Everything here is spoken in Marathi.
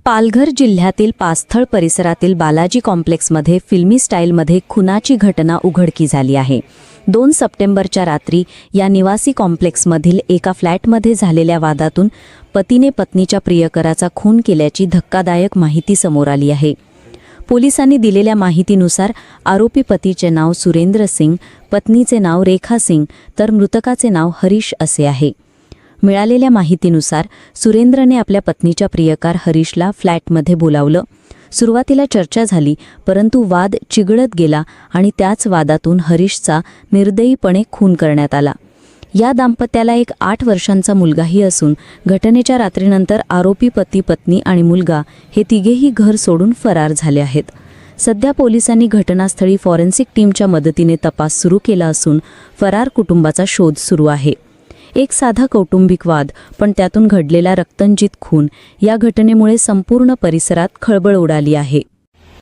पालघर जिल्ह्यातील पास्थळ परिसरातील बालाजी कॉम्प्लेक्समध्ये फिल्मी स्टाईलमध्ये खुनाची घटना उघडकी झाली आहे। 2 सप्टेंबरच्या रात्री या निवासी कॉम्प्लेक्समधील एका फ्लॅटमध्ये झालेल्या वादातून पतीने पत्नीच्या प्रियकराचा खून केल्याची धक्कादायक माहिती समोर आली आहे। पोलिसांनी दिलेल्या माहितीनुसार आरोपी पतीचे नाव सुरेंद्र सिंग, पत्नीचे नाव रेखा सिंग तर मृतकाचे नाव हरीश असे आहे। मिळालेल्या माहितीनुसार सुरेंद्रने आपल्या पत्नीच्या प्रियकार हरीशला फ्लॅटमध्ये बोलावलं। सुरुवातीला चर्चा झाली, परंतु वाद चिघळत गेला आणि त्याच वादातून हरीशचा निर्दयीपणे खून करण्यात आला। या दाम्पत्याला एक 8 वर्षांचा मुलगाही असून घटनेच्या रात्रीनंतर आरोपी पती, पत्नी आणि मुलगा हे तिघेही घर सोडून फरार झाले आहेत। सध्या पोलिसांनी घटनास्थळी फॉरेन्सिक टीमच्या मदतीने तपास सुरू केला असून फरार कुटुंबाचा शोध सुरू आहे। एक साधा कौटुंबिक वाद, पण त्यातून घडलेला रक्तंजित खून या घटनेमुळे संपूर्ण परिसरात खळबळ उडाली आहे।